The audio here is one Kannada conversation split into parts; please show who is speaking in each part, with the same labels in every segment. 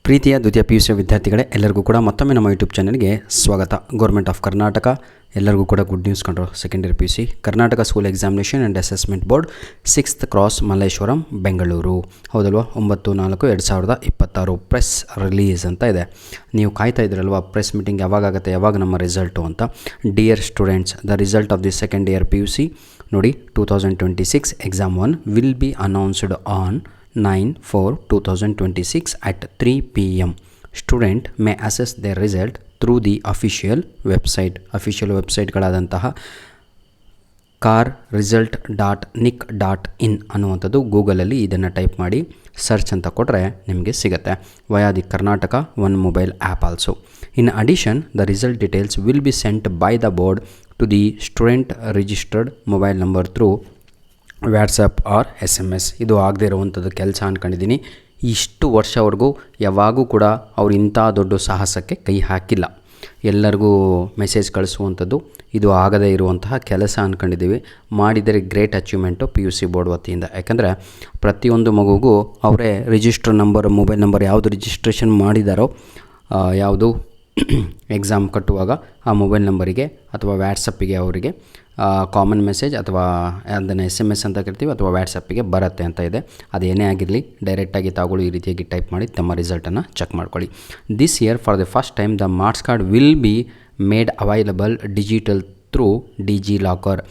Speaker 1: ಪ್ರೀತಿಯ ದ್ವಿತೀಯ ಪಿ ಯು ಸಿ ವಿದ್ಯಾರ್ಥಿಗಳೇ, ಎಲ್ಲರಿಗೂ ಕೂಡ ಮತ್ತೊಮ್ಮೆ ನಮ್ಮ ಯೂಟ್ಯೂಬ್ ಚಾನಲ್ಗೆ ಸ್ವಾಗತ. ಗೌರ್ಮೆಂಟ್ ಆಫ್ ಕರ್ನಾಟಕ ಎಲ್ಲರಿಗೂ ಕೂಡ ಗುಡ್ ನ್ಯೂಸ್ ಕಂಡ್ರು. Secondary P U C Karnataka school examination and assessment board 6th cross Malleshwaram Bengaluru, ಹೌದಲ್ವಾ? 9/4/2026 ಪ್ರೆಸ್ ರಿಲೀಸ್ ಅಂತ ಇದೆ. ನೀವು ಕಾಯ್ತಾ ಇದ್ರಲ್ವಾ ಪ್ರೆಸ್ ಮೀಟಿಂಗ್ ಯಾವಾಗುತ್ತೆ, ಯಾವಾಗ ನಮ್ಮ ರಿಸಲ್ಟು ಅಂತ. Dear students, the result of the second year P U C ನೋಡಿ 2026 exam 1 will be announced on 9/4/2026 at 3 p.m. Student may assess their result through the official website. Official ವೆಬ್ಸೈಟ್ಗಳಾದಂತಹ carresult.nic.in ಅನ್ನುವಂಥದ್ದು ಗೂಗಲಲ್ಲಿ ಇದನ್ನು ಟೈಪ್ ಮಾಡಿ ಸರ್ಚ್ ಅಂತ ಕೊಟ್ಟರೆ ನಿಮಗೆ ಸಿಗುತ್ತೆ. Via the Karnataka one mobile app also. In addition the result details will be sent by the board to the student registered mobile number through WhatsApp or SMS. ಇದು ಆಗದೆ ಇರುವಂಥದ್ದು ಕೆಲಸ ಅಂದ್ಕೊಂಡಿದ್ದೀನಿ. ಇಷ್ಟು ವರ್ಷವರೆಗೂ ಯಾವಾಗೂ ಕೂಡ ಅವ್ರು ಇಂಥ ದೊಡ್ಡ ಸಾಹಸಕ್ಕೆ ಕೈ ಹಾಕಿಲ್ಲ. ಎಲ್ಲರಿಗೂ ಮೆಸೇಜ್ ಕಳಿಸುವಂಥದ್ದು ಇದು ಆಗದೇ ಇರುವಂತಹ ಕೆಲಸ ಅಂದ್ಕೊಂಡಿದ್ದೀವಿ. ಮಾಡಿದರೆ great achievement P U C board ವತಿಯಿಂದ. ಯಾಕಂದರೆ ಪ್ರತಿಯೊಂದು ಮಗುಗೂ ಅವರೇ ರಿಜಿಸ್ಟರ್ ನಂಬರ್, ಮೊಬೈಲ್ ನಂಬರ್ ಯಾವುದು ರಿಜಿಸ್ಟ್ರೇಷನ್ ಮಾಡಿದಾರೋ, ಯಾವುದು ಎಕ್ಸಾಮ್ ಕಟ್ಟುವಾಗ ಆ ಮೊಬೈಲ್ ನಂಬರಿಗೆ ಅಥವಾ ವ್ಯಾಟ್ಸಪ್ಪಿಗೆ ಅವರಿಗೆ ಕಾಮನ್ ಮೆಸೇಜ್ ಅಥವಾ ಅದನ್ನು SMS ಅಂತ ಕರಿತೀವಿ ಅಥವಾ ವ್ಯಾಟ್ಸಪ್ಪಿಗೆ ಬರುತ್ತೆ ಅಂತ ಇದೆ. ಅದೇನೇ ಆಗಿರಲಿ ಡೈರೆಕ್ಟಾಗಿ ತಾವುಗಳು ಈ ರೀತಿಯಾಗಿ ಟೈಪ್ ಮಾಡಿ ತಮ್ಮ ರಿಸಲ್ಟನ್ನು ಚೆಕ್ ಮಾಡ್ಕೊಳ್ಳಿ. This year for the first time the marks card will be made available digital through DigiLocker.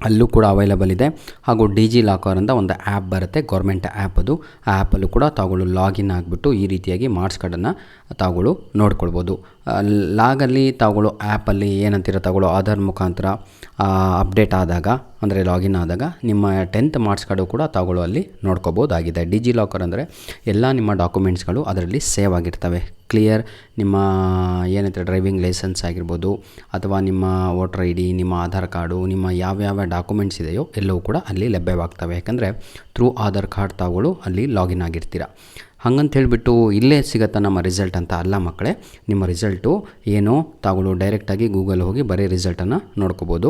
Speaker 1: ಅಲ್ಲೂ ಕೂಡ ಅವೈಲಬಲ್ ಇದೆ. ಹಾಗೂ ಡಿಜಿ ಲಾಕರ್ ಅಂತ ಒಂದು ಆ್ಯಪ್ ಬರುತ್ತೆ, ಗೌರ್ಮೆಂಟ್ ಆ್ಯಪ್. ಅದು ಆ ಆ್ಯಪಲ್ಲೂ ಕೂಡ ತಾವುಗಳು ಲಾಗಿನ್ ಆಗಿಬಿಟ್ಟು ಈ ರೀತಿಯಾಗಿ ಮಾರ್ಕ್ಸ್ ಕಾರ್ಡನ್ನು ತಾವುಗಳು ನೋಡ್ಕೊಳ್ಬೋದು. ಲಾಗಲ್ಲಿ ತಾವುಗಳು ಆ್ಯಪಲ್ಲಿ ಏನಂತೀರ ತಾವುಗಳು ಆಧಾರ್ ಮುಖಾಂತರ ಅಪ್ಡೇಟ್ ಆದಾಗ, ಅಂದರೆ ಲಾಗಿನ್ ಆದಾಗ ನಿಮ್ಮ 10th ಮಾರ್ಕ್ಸ್ ಕಾರ್ಡು ಕೂಡ ತಾವುಗಳು ಅಲ್ಲಿ ನೋಡ್ಕೋಬೋದಾಗಿದೆ. ಡಿಜಿ ಲಾಕರ್ ಅಂದರೆ ಎಲ್ಲ ನಿಮ್ಮ ಡಾಕ್ಯುಮೆಂಟ್ಸ್ಗಳು ಅದರಲ್ಲಿ ಸೇವ್ ಆಗಿರ್ತವೆ. ಕ್ಲಿಯರ್. ನಿಮ್ಮ ಏನಂತಾರೆ ಡ್ರೈವಿಂಗ್ ಲೈಸೆನ್ಸ್ ಆಗಿರ್ಬೋದು ಅಥವಾ ನಿಮ್ಮ ವೋಟರ್ ID, ನಿಮ್ಮ ಆಧಾರ್ ಕಾರ್ಡು, ನಿಮ್ಮ ಯಾವ್ಯಾವ ಡಾಕ್ಯುಮೆಂಟ್ಸ್ ಇದೆಯೋ ಎಲ್ಲವೂ ಕೂಡ ಅಲ್ಲಿ ಲಭ್ಯವಾಗ್ತವೆ. ಯಾಕಂದರೆ ಥ್ರೂ ಆಧಾರ್ ಕಾರ್ಡ್ ತಾವುಗಳು ಅಲ್ಲಿ ಲಾಗಿನ್ ಆಗಿರ್ತೀರ. ಹಾಗಂತ ಹೇಳಿಬಿಟ್ಟು ಇಲ್ಲೇ ಸಿಗುತ್ತಾ ನಮ್ಮ ರಿಸಲ್ಟ್ ಅಂತ ಅಲ್ಲ ಮಕ್ಕಳೇ. ನಿಮ್ಮ ರಿಸಲ್ಟು ಏನೋ ತಾವುಗಳು ಡೈರೆಕ್ಟಾಗಿ ಗೂಗಲ್ ಹೋಗಿ ಬರೀ ರಿಸಲ್ಟನ್ನು ನೋಡ್ಕೋಬೋದು.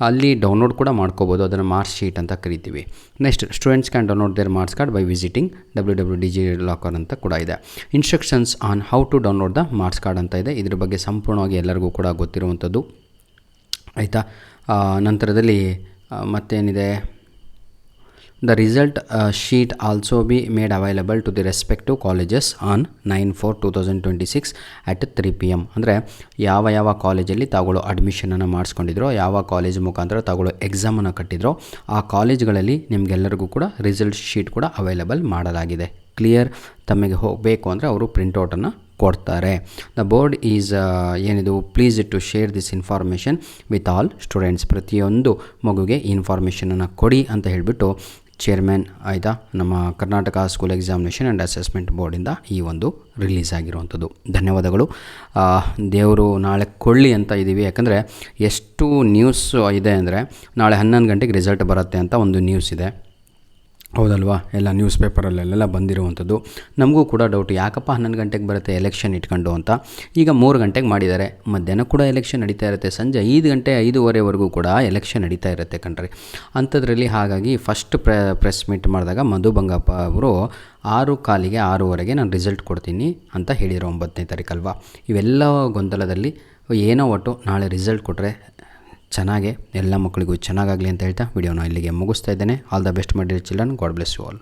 Speaker 1: ಅಲ್ಲಿ ಡೌನ್ಲೋಡ್ ಕೂಡ ಮಾಡ್ಕೋಬೋದು. ಅದನ್ನು ಮಾರ್ಕ್ಸ್ ಶೀಟ್ ಅಂತ ಕರಿತೀವಿ. Next, students can download their marks card by visiting www.digi.locker ಅಂತ ಕೂಡ ಇದೆ. Instructions on how to download the marks card ಅಂತ ಇದೆ. ಇದ್ರ ಬಗ್ಗೆ ಸಂಪೂರ್ಣವಾಗಿ ಎಲ್ಲರಿಗೂ ಕೂಡ ಗೊತ್ತಿರುವಂಥದ್ದು ಆಯಿತಾ. ನಂತರದಲ್ಲಿ ಮತ್ತೇನಿದೆ, the result sheet also be made available to the respective colleges on 9/4/2026 at 3 p.m. ಅಂದರೆ ಯಾವ ಕಾಲೇಜಲ್ಲಿ ತಾವುಗಳು ಅಡ್ಮಿಷನನ್ನು ಮಾಡಿಸ್ಕೊಂಡಿದ್ರೋ, ಯಾವ ಕಾಲೇಜ್ ಮುಖಾಂತರ ತಾವುಗಳು ಎಕ್ಸಾಮನ್ನು ಕಟ್ಟಿದ್ರೋ ಆ ಕಾಲೇಜ್ಗಳಲ್ಲಿ ನಿಮಗೆಲ್ಲರಿಗೂ ಕೂಡ ರಿಸಲ್ಟ್ ಶೀಟ್ ಕೂಡ ಅವೈಲಬಲ್ ಮಾಡಲಾಗಿದೆ. ಕ್ಲಿಯರ್. ತಮಗೆ ಹೋಗಬೇಕು ಅಂದರೆ ಅವರು ಪ್ರಿಂಟೌಟನ್ನು ಕೊಡ್ತಾರೆ. ದ ಬೋರ್ಡ್ ಈಸ್ ಏನಿದು please to share this information with all students. ಪ್ರತಿಯೊಂದು ಮಗುಗೆ ಈ ಇನ್ಫಾರ್ಮೇಷನನ್ನು ಕೊಡಿ ಅಂತ ಹೇಳಿಬಿಟ್ಟು ಚೇರ್ಮನ್ ಆಯಿತಾ ನಮ್ಮ Karnataka school examination and assessment ಬೋರ್ಡಿಂದ ಈ ಒಂದು ರಿಲೀಸ್ ಆಗಿರುವಂಥದ್ದು. ಧನ್ಯವಾದಗಳು. ದೇವರು ನಾಳೆ ಕೊಳ್ಳಿ ಅಂತ ಇದ್ದೀವಿ. ಯಾಕಂದರೆ ಎಷ್ಟು ನ್ಯೂಸ್ ಇದೆ ಅಂದರೆ ನಾಳೆ 11 ಗಂಟೆಗೆ ರಿಸಲ್ಟ್ ಬರುತ್ತೆ ಅಂತ ಒಂದು ನ್ಯೂಸ್ ಇದೆ, ಹೌದಲ್ವಾ? ಎಲ್ಲ ನ್ಯೂಸ್ ಪೇಪರಲ್ಲೆಲ್ಲ ಬಂದಿರುವಂಥದ್ದು. ನಮಗೂ ಕೂಡ ಡೌಟ್, ಯಾಕಪ್ಪ 11 ಗಂಟೆಗೆ ಬರುತ್ತೆ ಎಲೆಕ್ಷನ್ ಇಟ್ಕೊಂಡು ಅಂತ. ಈಗ 3 ಗಂಟೆಗೆ ಮಾಡಿದ್ದಾರೆ. ಮಧ್ಯಾಹ್ನ ಕೂಡ ಎಲೆಕ್ಷನ್ ನಡೀತಾ ಇರುತ್ತೆ. ಸಂಜೆ 5 ಗಂಟೆ 5:15ವರೆಗೂ ಕೂಡ ಎಲೆಕ್ಷನ್ ನಡೀತಾ ಇರುತ್ತೆ ಕಣ್ರಿ. ಅಂಥದ್ರಲ್ಲಿ ಹಾಗಾಗಿ ಫಸ್ಟ್ ಪ್ರೆಸ್ ಮೀಟ್ ಮಾಡಿದಾಗ ಮಧು ಬಂಗಪ್ಪ ಅವರು 6:15 6:15 ನಾನು ರಿಸಲ್ಟ್ ಕೊಡ್ತೀನಿ ಅಂತ ಹೇಳಿದರು, 9ನೇ ತಾರೀಕಲ್ವಾ. ಇವೆಲ್ಲ ಗೊಂದಲದಲ್ಲಿ ಏನೋ ಒಟ್ಟು ನಾಳೆ ರಿಸಲ್ಟ್ ಕೊಟ್ಟರೆ ಚೆನ್ನಾಗೆ ಎಲ್ಲ ಮಕ್ಕಳಿಗೂ ಚೆನ್ನಾಗಾಗಲಿ ಅಂತ ಹೇಳ್ತಾ ವಿಡಿಯೋನ ಇಲ್ಲಿಗೆ ಮುಗಿಸ್ತಾ ಇದ್ದೇನೆ. All the best my dear children. God bless you all.